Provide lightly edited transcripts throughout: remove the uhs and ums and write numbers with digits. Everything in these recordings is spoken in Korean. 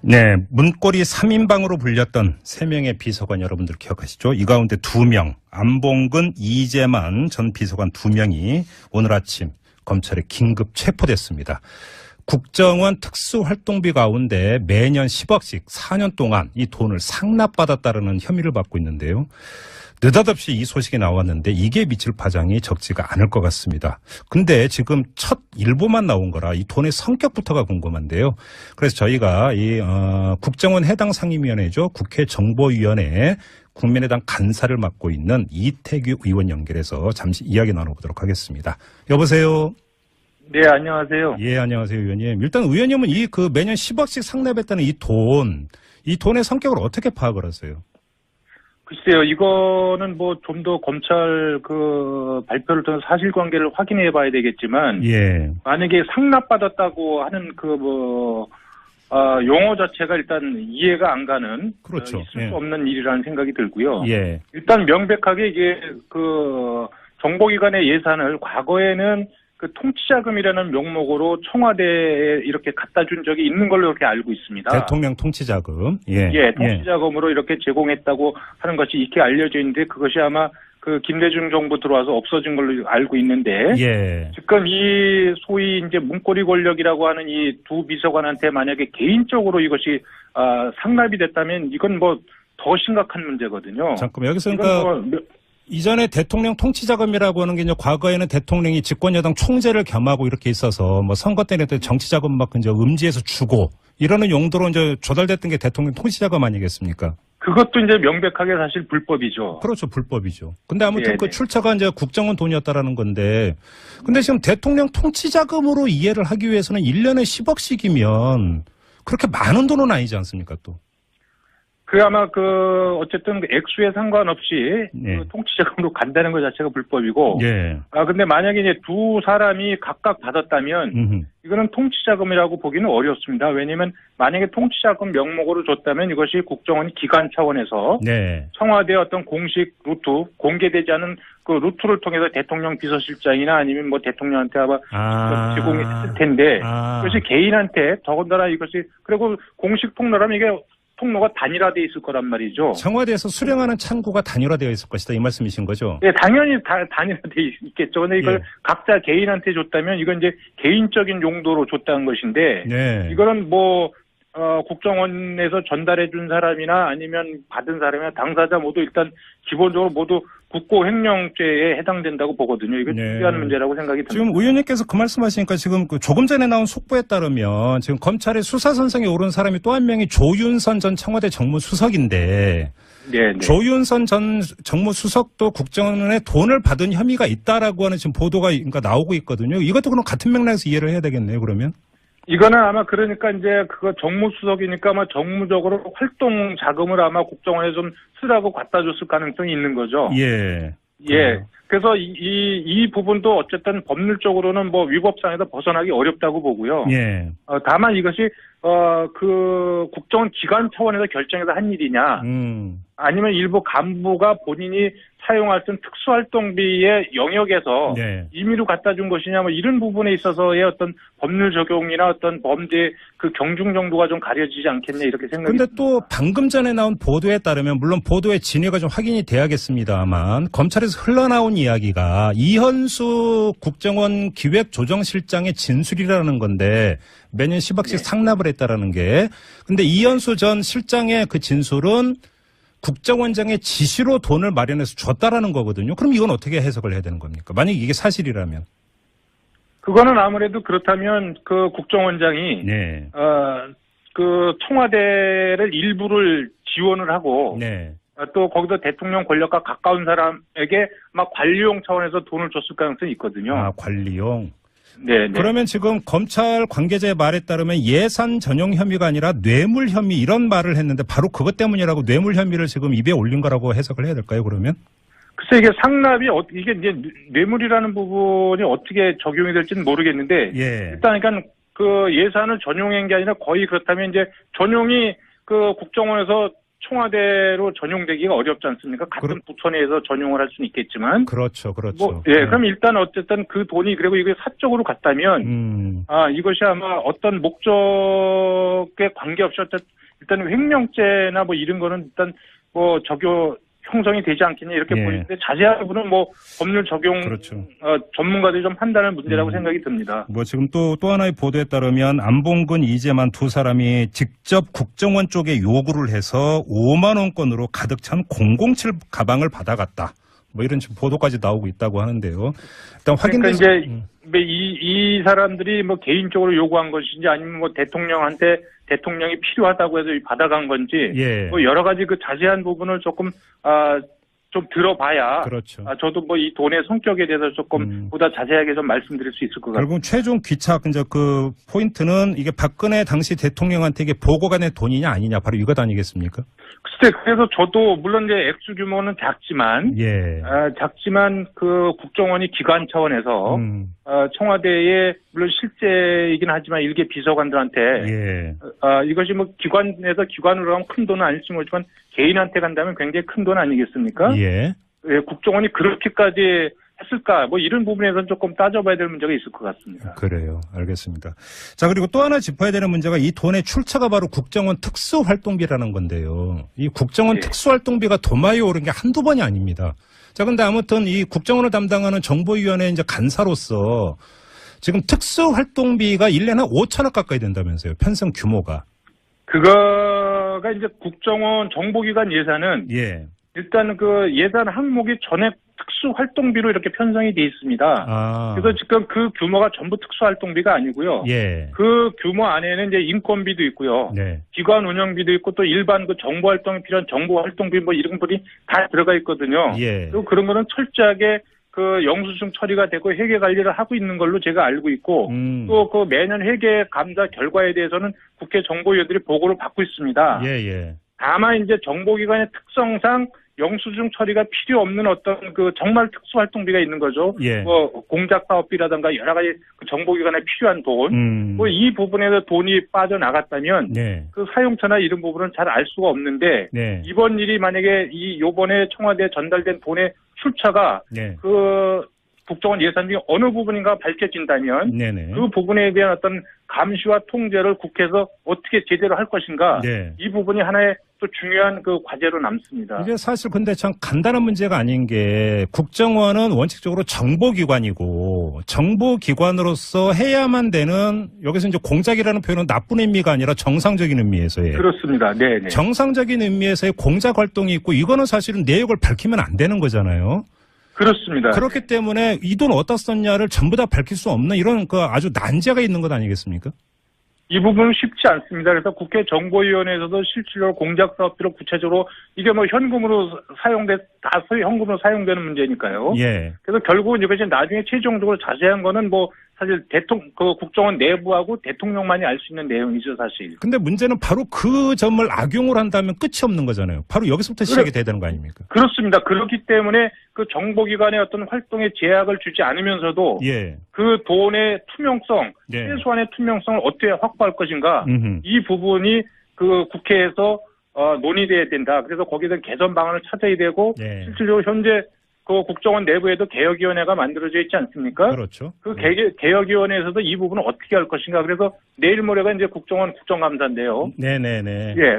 네, 문고리 3인방으로 불렸던 3명의 비서관 여러분들 기억하시죠? 이 가운데 2명, 안봉근, 이재만 전 비서관 2명이 오늘 아침 검찰에 긴급 체포됐습니다. 국정원 특수활동비 가운데 매년 10억씩 4년 동안 이 돈을 상납받았다는 혐의를 받고 있는데요. 느닷없이 이 소식이 나왔는데 이게 미칠 파장이 적지가 않을 것 같습니다. 근데 지금 첫 일보만 나온 거라 이 돈의 성격부터가 궁금한데요. 그래서 저희가 이 국정원 해당 상임위원회죠. 국회 정보위원회 국민의당 간사를 맡고 있는 이태규 의원 연결해서 잠시 이야기 나눠보도록 하겠습니다. 여보세요. 네, 안녕하세요. 예, 안녕하세요, 의원님. 일단 의원님은 매년 10억씩 상납했다는 이 돈의 성격을 어떻게 파악을 하세요? 글쎄요, 이거는 뭐 좀 더 검찰 발표를 통해서 사실관계를 확인해 봐야 되겠지만, 예. 만약에 상납받았다고 하는 용어 자체가 일단 이해가 안 가는, 그렇죠. 있을 수 없는 일이라는 생각이 들고요. 예. 일단 명백하게 이게 정보기관의 예산을 과거에는 통치자금이라는 명목으로 청와대에 이렇게 갖다 준 적이 있는 걸로 이렇게 알고 있습니다. 대통령 통치자금. 예. 예, 통치자금으로 이렇게 제공했다고 하는 것이 이렇게 알려져 있는데 그것이 아마 김대중 정부 들어와서 없어진 걸로 알고 있는데. 예. 지금 이 소위 이제 문고리 권력이라고 하는 이 두 비서관한테 만약에 개인적으로 이것이 상납이 됐다면 이건 뭐 더 심각한 문제거든요. 잠깐만 여기서 그러니까 이전에 대통령 통치자금이라고 하는 게 이제 과거에는 대통령이 집권여당 총재를 겸하고 이렇게 있어서 뭐 선거 때는 정치자금 막 이제 음지에서 주고 이러는 용도로 이제 조달됐던 게 대통령 통치자금 아니겠습니까? 그것도 이제 명백하게 사실 불법이죠. 그렇죠, 불법이죠. 근데 아무튼 네네. 그 출처가 이제 국정원 돈이었다라는 건데, 근데 지금 대통령 통치자금으로 이해를 하기 위해서는 1년에 10억씩이면 그렇게 많은 돈은 아니지 않습니까, 또? 아마 어쨌든 액수에 상관없이 네. 통치자금으로 간다는 것 자체가 불법이고. 예. 근데 만약에 이제 두 사람이 각각 받았다면, 이거는 통치자금이라고 보기는 어렵습니다. 왜냐면 만약에 통치자금 명목으로 줬다면 이것이 국정원이 기관 차원에서. 네. 청와대의 어떤 공식 루트, 공개되지 않은 루트를 통해서 대통령 비서실장이나 아니면 뭐 대통령한테 아마 제공했을 텐데. 그것이 개인한테 더군다나 이것이, 그리고 공식 통로라면 이게 통로가 단일화되어 있을 거란 말이죠. 청와대에서 수령하는 창구가 단일화되어 있을 것이다 이 말씀이신 거죠? 네, 당연히 단일화되어 있겠죠. 근데 이걸 각자 개인한테 줬다면 이건 이제 개인적인 용도로 줬다는 것인데, 네. 이거는 뭐 국정원에서 전달해 준 사람이나 아니면 받은 사람이나 당사자 모두 일단 기본적으로 모두 국고횡령죄에 해당된다고 보거든요. 이거 중요한 문제라고 생각이 듭니다. 지금 의원님께서 그 말씀하시니까 지금 조금 전에 나온 속보에 따르면 지금 검찰의 수사 선상에 오른 사람이 또 한 명이 조윤선 전 청와대 정무수석인데, 네. 조윤선 전 정무수석도 국정원에 돈을 받은 혐의가 있다라고 하는 지금 보도가 그러니까 나오고 있거든요. 이것도 그럼 같은 맥락에서 이해를 해야 되겠네요, 그러면? 이거는 아마 그러니까 이제 정무수석이니까 아마 정무적으로 활동 자금을 아마 국정원에 좀 쓰라고 갖다 줬을 가능성이 있는 거죠. 예. 예. 그래서 이 부분도 어쨌든 법률적으로는 뭐 위법상에서 벗어나기 어렵다고 보고요. 예. 다만 이것이 국정원 기관 차원에서 결정해서 한 일이냐, 아니면 일부 간부가 본인이 사용할 수 있는 특수활동비의 영역에서 임의로 갖다 준 것이냐, 뭐 이런 부분에 있어서의 어떤 법률 적용이나 어떤 범죄 경중 정도가 좀 가려지지 않겠냐 이렇게 생각이 듭니다. 근데 또 방금 전에 나온 보도에 따르면 물론 보도의 진위가 좀 확인이 돼야겠습니다만 검찰에서 흘러나온 이야기가 이현수 국정원 기획조정실장의 진술이라는 건데 매년 10억씩 상납을 했다라는 게, 근데 이현수 전 실장의 그 진술은 국정원장의 지시로 돈을 마련해서 줬다라는 거거든요. 그럼 이건 어떻게 해석을 해야 되는 겁니까? 만약에 이게 사실이라면. 그거는 아무래도 그렇다면 국정원장이 청와대를 일부를 지원을 하고 또 거기서 대통령 권력과 가까운 사람에게 막 관리용 차원에서 돈을 줬을 가능성이 있거든요. 관리용. 네. 그러면 지금 검찰 관계자의 말에 따르면 예산 전용 혐의가 아니라 뇌물 혐의 이런 말을 했는데 바로 그것 때문이라고 뇌물 혐의를 지금 입에 올린 거라고 해석을 해야 될까요, 그러면? 글쎄 이게 상납이 이게 이제 뇌물이라는 부분이 어떻게 적용이 될지는 모르겠는데 일단 그러니까 예산을 전용한 게 아니라 거의 그렇다면 이제 전용이 국정원에서 청와대로 전용되기가 어렵지 않습니까? 같은 부처 내에서 전용을 할 수는 있겠지만. 그렇죠. 그럼 일단 어쨌든 그 돈이 그리고 이게 사적으로 갔다면, 이것이 아마 어떤 목적 국회에 관계없이 일단 횡령죄나 뭐 이런 거는 일단 뭐 형성이 되지 않겠냐 이렇게 예. 보이는데 자세한 부분은 뭐 법률 적용 그렇죠. 전문가들이 좀 판단할 문제라고 생각이 듭니다. 뭐 지금 또 하나의 보도에 따르면 안봉근, 이재만 두 사람이 직접 국정원 쪽에 요구를 해서 5만 원권으로 가득 찬 007 가방을 받아갔다. 뭐 이런 지금 보도까지 나오고 있다고 하는데요. 일단 그러니까 이제 이 사람들이 뭐 개인적으로 요구한 것인지 아니면 뭐 대통령이 필요하다고 해서 받아간 건지 예. 뭐 여러 가지 그 자세한 부분을 조금 좀 들어봐야 그렇죠. 저도 뭐 이 돈의 성격에 대해서 조금 보다 자세하게 좀 말씀드릴 수 있을 것 같아요. 결국 최종 귀착 이제 그 포인트는 이게 박근혜 당시 대통령한테 이게 보고가 된 돈이냐 아니냐 바로 이것 아니겠습니까? 글쎄 그래서 저도 물론 이제 액수 규모는 작지만 작지만 그 국정원이 기관 차원에서 청와대에 물론 실제이긴 하지만 일개 비서관들한테 이것이 뭐 기관으로 가면 큰 돈은 아닐지 모르지만 개인한테 간다면 굉장히 큰 돈 아니겠습니까? 국정원이 그렇게까지 했을까? 뭐 이런 부분에서는 조금 따져봐야 될 문제가 있을 것 같습니다. 그래요. 알겠습니다. 자, 그리고 또 하나 짚어야 되는 문제가 이 돈의 출처가 바로 국정원 특수활동비라는 건데요. 이 국정원 특수활동비가 도마에 오른 게 한두 번이 아닙니다. 자, 근데 아무튼 이 국정원을 담당하는 정보위원회 이제 간사로서 지금 특수활동비가 1년에 한 5천억 가까이 된다면서요. 편성 규모가. 그거가 이제 국정원 정보기관 예산은 일단 그 예산 항목이 전액 특수활동비로 이렇게 편성이 돼 있습니다. 그래서 지금 그 규모가 전부 특수활동비가 아니고요. 그 규모 안에는 이제 인건비도 있고요. 기관 운영비도 있고 또 일반 그 정보활동에 필요한 정보활동비 뭐 이런 분이 다 들어가 있거든요. 그리고 그런 거는 철저하게 그 영수증 처리가 되고 회계 관리를 하고 있는 걸로 제가 알고 있고 또 그 매년 회계 감사 결과에 대해서는 국회 정보위원들이 보고를 받고 있습니다. 다만 이제 정보기관의 특성상 영수증 처리가 필요 없는 어떤 그 정말 특수활동비가 있는 거죠. 뭐 공작 사업비라든가 여러 가지 그 정보기관에 필요한 돈, 뭐 이 부분에서 돈이 빠져나갔다면 그 사용처나 이런 부분은 잘 알 수가 없는데 이번 일이 만약에 요번에 청와대에 전달된 돈의 출처가 그 국정원 예산 중에 어느 부분인가 밝혀진다면 그 부분에 대한 어떤 감시와 통제를 국회에서 어떻게 제대로 할 것인가 이 부분이 하나의 또 중요한 그 과제로 남습니다. 이게 사실 근데 참 간단한 문제가 아닌 게 국정원은 원칙적으로 정보기관이고 정보기관으로서 해야만 되는 여기서 이제 공작이라는 표현은 나쁜 의미가 아니라 정상적인 의미에서의 그렇습니다. 정상적인 의미에서의 공작 활동이 있고 이거는 사실은 내역을 밝히면 안 되는 거잖아요. 그렇습니다. 그렇기 때문에 이 돈 어디다 썼냐를 전부 다 밝힐 수 없는 이런 그 아주 난제가 있는 것 아니겠습니까? 이 부분은 쉽지 않습니다. 그래서 국회 정보위원회에서도 실질적으로 공작 사업비로 구체적으로 이게 뭐 현금으로 현금으로 사용되는 문제니까요. 그래서 결국은 이것이 나중에 최종적으로 자세한 거는 뭐 사실 그 국정원 내부하고 대통령만이 알 수 있는 내용이죠, 사실. 근데 문제는 바로 그 점을 악용을 한다면 끝이 없는 거잖아요. 바로 여기서부터 시작이 돼야 되는 거 아닙니까? 그렇습니다. 그렇기 때문에 그 정보기관의 어떤 활동에 제약을 주지 않으면서도 그 돈의 투명성, 최소한의 투명성을 어떻게 확보할 것인가 이 부분이 그 국회에서 논의돼야 된다. 그래서 거기에 대한 개선 방안을 찾아야 되고 실질적으로 현재 그 국정원 내부에도 개혁위원회가 만들어져 있지 않습니까? 그렇죠. 그 개혁위원회에서도 이 부분을 어떻게 할 것인가. 그래서 내일 모레가 이제 국정원 국정감사인데요.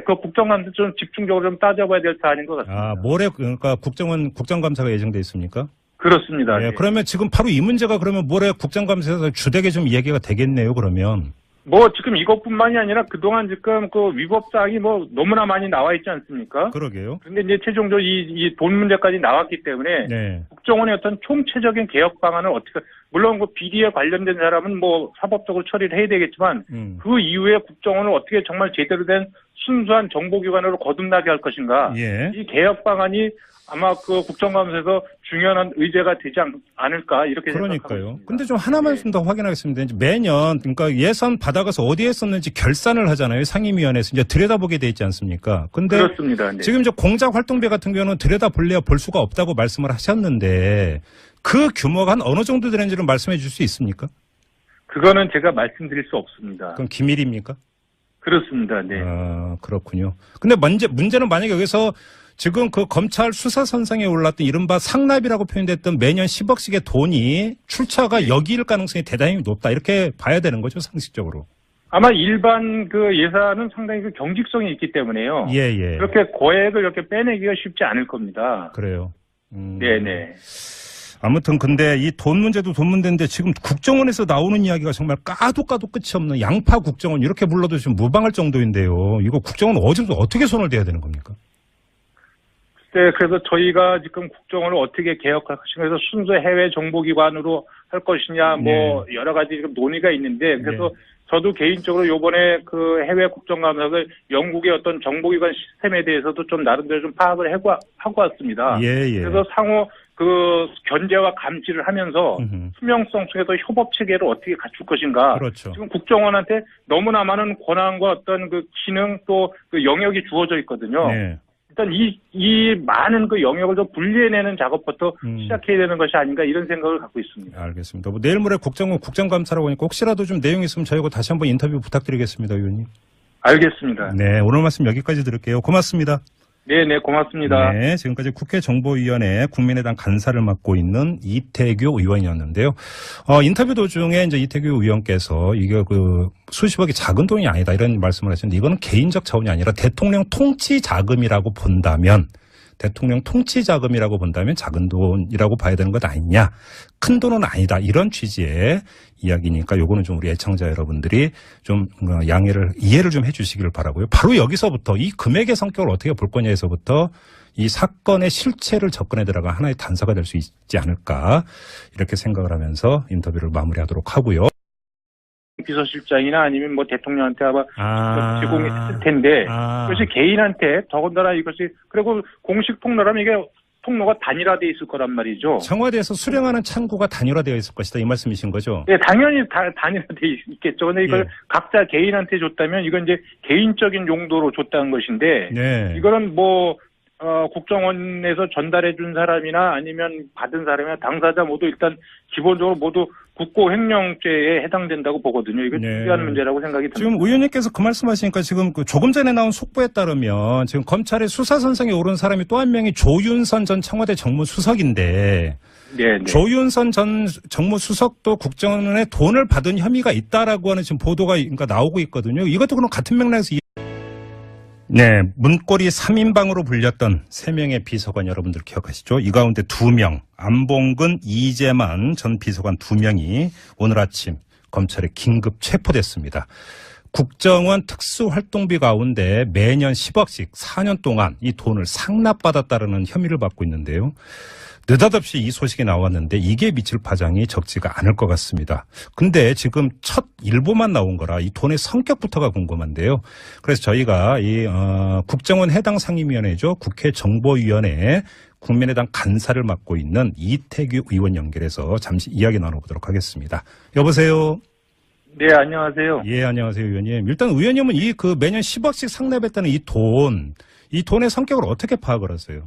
그 국정감사 좀 집중적으로 좀 따져봐야 될 사안인 것 같습니다. 모레 그러니까 국정감사가 예정돼 있습니까? 그렇습니다. 그러면 지금 바로 이 문제가 그러면 모레 국정감사에서 주되게 좀 얘기가 되겠네요. 그러면. 뭐 지금 이것뿐만이 아니라 그동안 지금 그 위법 사항이 뭐 너무나 많이 나와 있지 않습니까? 그러게요. 그런데 이제 최종적으로 이 돈 문제까지 나왔기 때문에 국정원의 어떤 총체적인 개혁 방안을 어떻게 물론 그 비리에 관련된 사람은 뭐 사법적으로 처리를 해야 되겠지만 그 이후에 국정원을 어떻게 정말 제대로 된 순수한 정보기관으로 거듭나게 할 것인가? 이 개혁 방안이 아마 그 국정감사에서 중요한 의제가 되지 않을까 이렇게 생각합니다. 그러니까요. 근데 좀 하나만 좀 더 확인하겠습니다. 이제 매년 그러니까 예산 받아가서 어디에 썼는지 결산을 하잖아요. 상임위원회에서 이제 들여다보게 돼 있지 않습니까? 근데 그렇습니다. 지금 이제 공작 활동비 같은 경우는 들여다볼래야 볼 수가 없다고 말씀을 하셨는데 그 규모가 한 어느 정도 되는지를 말씀해 줄 수 있습니까? 그거는 제가 말씀드릴 수 없습니다. 그럼 기밀입니까? 그렇습니다. 그렇군요. 근데 문제는 만약에 여기서 지금 그 검찰 수사 선상에 올랐던 이른바 상납이라고 표현됐던 매년 10억씩의 돈이 출처가 여기일 가능성이 대단히 높다. 이렇게 봐야 되는 거죠, 상식적으로. 아마 일반 그 예산은 상당히 그 경직성이 있기 때문에요. 예, 예. 그렇게 고액을 이렇게 빼내기가 쉽지 않을 겁니다. 그래요. 네네. 아무튼 근데 이 돈 문제도 돈 문제인데 지금 국정원에서 나오는 이야기가 정말 까도 끝이 없는 양파 국정원 이렇게 불러도 지금 무방할 정도인데요. 이거 국정원 어떻게 손을 대야 되는 겁니까? 네, 그래서 저희가 지금 국정원을 어떻게 개혁할 것인가 해서 순수 해외 정보기관으로 할 것이냐 뭐 여러 가지 지금 논의가 있는데 그래서 저도 개인적으로 요번에 그 해외 국정감사를 영국의 어떤 정보기관 시스템에 대해서도 좀 나름대로 좀 파악을 하고 왔습니다. 그래서 상호 그 견제와 감시를 하면서 투명성 속에서 협업 체계를 어떻게 갖출 것인가. 그렇죠. 지금 국정원한테 너무나 많은 권한과 어떤 그 기능 또 그 영역이 주어져 있거든요. 네. 일단 이 많은 그 영역을 좀 분리해내는 작업부터 시작해야 되는 것이 아닌가 이런 생각을 갖고 있습니다. 알겠습니다. 뭐 내일 모레 국정감사라고 하니까 혹시라도 좀 내용 있으면 저희가 다시 한번 인터뷰 부탁드리겠습니다, 의원님. 알겠습니다. 네, 오늘 말씀 여기까지 들을게요. 고맙습니다. 네, 고맙습니다. 네, 지금까지 국회정보위원회 국민의당 간사를 맡고 있는 이태규 의원이었는데요. 인터뷰 도중에 이제 이태규 의원께서 이게 그 수십억이 작은 돈이 아니다 이런 말씀을 하셨는데 이거는 개인적 자원이 아니라 대통령 통치 자금이라고 본다면 작은 돈이라고 봐야 되는 것 아니냐. 큰 돈은 아니다. 이런 취지의 이야기니까 요거는 좀 우리 애청자 여러분들이 좀 이해를 좀 해 주시기를 바라고요. 바로 여기서부터 이 금액의 성격을 어떻게 볼 거냐에서부터 이 사건의 실체를 접근해 들어가 하나의 단서가 될 수 있지 않을까 이렇게 생각을 하면서 인터뷰를 마무리하도록 하고요. 비서실장이나 아니면 뭐 대통령한테 아마 제공했을 텐데 그것이 개인한테 더군다나 이것이 그리고 공식 통로라면 이게 통로가 단일화되어 있을 거란 말이죠. 청와대에서 수령하는 창구가 단일화되어 있을 것이다 이 말씀이신 거죠? 네, 당연히 단일화되어 있겠죠. 근데 이걸 각자 개인한테 줬다면 이건 이제 개인적인 용도로 줬다는 것인데 이거는 뭐 국정원에서 전달해 준 사람이나 아니면 받은 사람이나 당사자 모두 일단 기본적으로 모두 국고횡령죄에 해당된다고 보거든요. 이거 중요한 문제라고 생각이 듭니다. 지금 의원님께서 그 말씀하시니까 지금 그 조금 전에 나온 속보에 따르면 지금 검찰의 수사선상에 오른 사람이 또 한 명이 조윤선 전 청와대 정무수석인데 조윤선 전 정무수석도 국정원에 돈을 받은 혐의가 있다라고 하는 지금 보도가 나오고 있거든요. 이것도 그럼 같은 맥락에서 네, 문고리 3인방으로 불렸던 3명의 비서관 여러분들 기억하시죠? 이 가운데 2명, 안봉근, 이재만 전 비서관 2명이 오늘 아침 검찰에 긴급 체포됐습니다. 국정원 특수활동비 가운데 매년 10억씩 4년 동안 이 돈을 상납받았다는 혐의를 받고 있는데요. 느닷없이 이 소식이 나왔는데 이게 미칠 파장이 적지가 않을 것 같습니다. 근데 지금 첫 일보만 나온 거라 이 돈의 성격부터가 궁금한데요. 그래서 저희가 이 국정원 해당 상임위원회죠. 국회정보위원회 국민의당 간사를 맡고 있는 이태규 의원 연결해서 잠시 이야기 나눠보도록 하겠습니다. 여보세요. 네, 안녕하세요. 예, 안녕하세요, 의원님. 일단 의원님은 이 그 매년 10억씩 상납했다는 이 돈의 성격을 어떻게 파악을 하세요?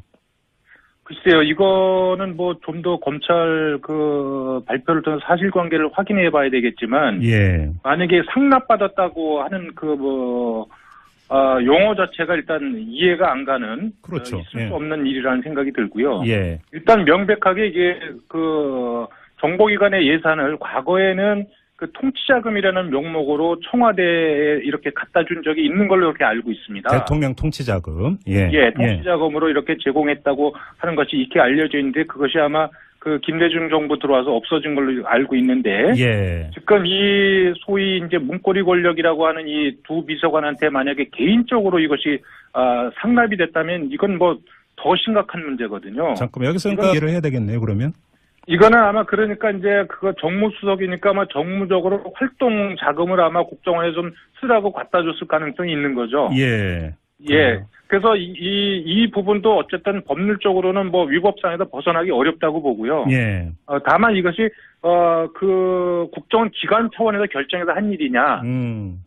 글쎄요, 이거는 뭐 좀 더 검찰 그 발표를 통해서 사실관계를 확인해 봐야 되겠지만, 만약에 상납받았다고 하는 용어 자체가 일단 이해가 안 가는, 있을 수 없는 일이라는 생각이 들고요. 일단 명백하게 이게 그 정보기관의 예산을 과거에는 그 통치자금이라는 명목으로 청와대에 이렇게 갖다 준 적이 있는 걸로 이렇게 알고 있습니다. 대통령 통치자금. 통치자금으로 이렇게 제공했다고 하는 것이 이렇게 알려져 있는데 그것이 아마 그 김대중 정부 들어와서 없어진 걸로 알고 있는데 지금 이 소위 이제 문고리 권력이라고 하는 이 두 비서관한테 만약에 개인적으로 이것이 상납이 됐다면 이건 뭐 더 심각한 문제거든요. 잠깐만 여기서 이해를 해야 되겠네요. 그러면. 이거는 아마 그러니까 이제 그거 정무수석이니까 아마 정무적으로 활동 자금을 아마 국정원에 좀 쓰라고 갖다 줬을 가능성이 있는 거죠. 그래서 이 부분도 어쨌든 법률적으로는 뭐 위법상에서 벗어나기 어렵다고 보고요. 다만 이것이 그 국정원 기관 차원에서 결정해서 한 일이냐,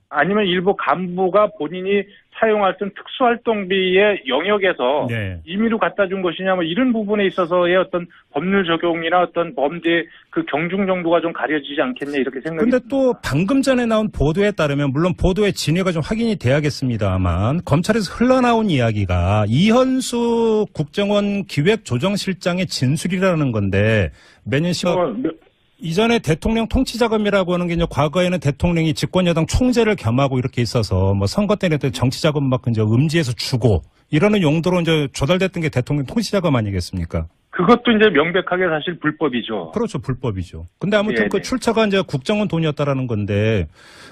아니면 일부 간부가 본인이 사용할 수 있는 특수활동비의 영역에서 임의로 갖다 준 것이냐, 뭐 이런 부분에 있어서의 어떤 법률 적용이나 어떤 범죄 그 경중 정도가 좀 가려지지 않겠냐 이렇게 생각이 듭니다. 근데 또 방금 전에 나온 보도에 따르면 물론 보도의 진위가 좀 확인이 돼야겠습니다만 검찰에서 흘러나온 이야기가 이현수 국정원 기획조정실장의 진술이라는 건데 매년 10억 이전에 대통령 통치자금이라고 하는 게 이제 과거에는 대통령이 집권여당 총재를 겸하고 이렇게 있어서 뭐 선거 때는 정치자금 막 이제 음지에서 주고 이러는 용도로 이제 조달됐던 게 대통령 통치자금 아니겠습니까? 그것도 이제 명백하게 사실 불법이죠. 그렇죠. 불법이죠. 근데 아무튼 네네. 그 출처가 이제 국정원 돈이었다라는 건데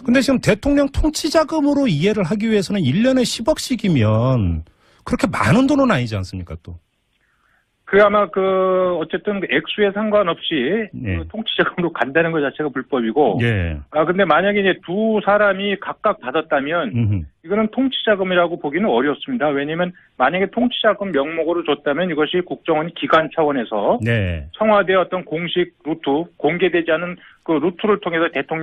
근데 지금 대통령 통치자금으로 이해를 하기 위해서는 1년에 10억씩이면 그렇게 많은 돈은 아니지 않습니까 또? 그 아마 그 어쨌든 그 액수에 상관없이 네. 그 통치자금으로 간다는 것 자체가 불법이고. 예. 근데 만약에 이제 두 사람이 각각 받았다면 이거는 통치자금이라고 보기는 어렵습니다. 왜냐하면 만약에 통치자금 명목으로 줬다면 이것이 국정원 기관 차원에서 네. 청와대 어떤 공식 루트, 공개되지 않은 그 루트를 통해서 대통령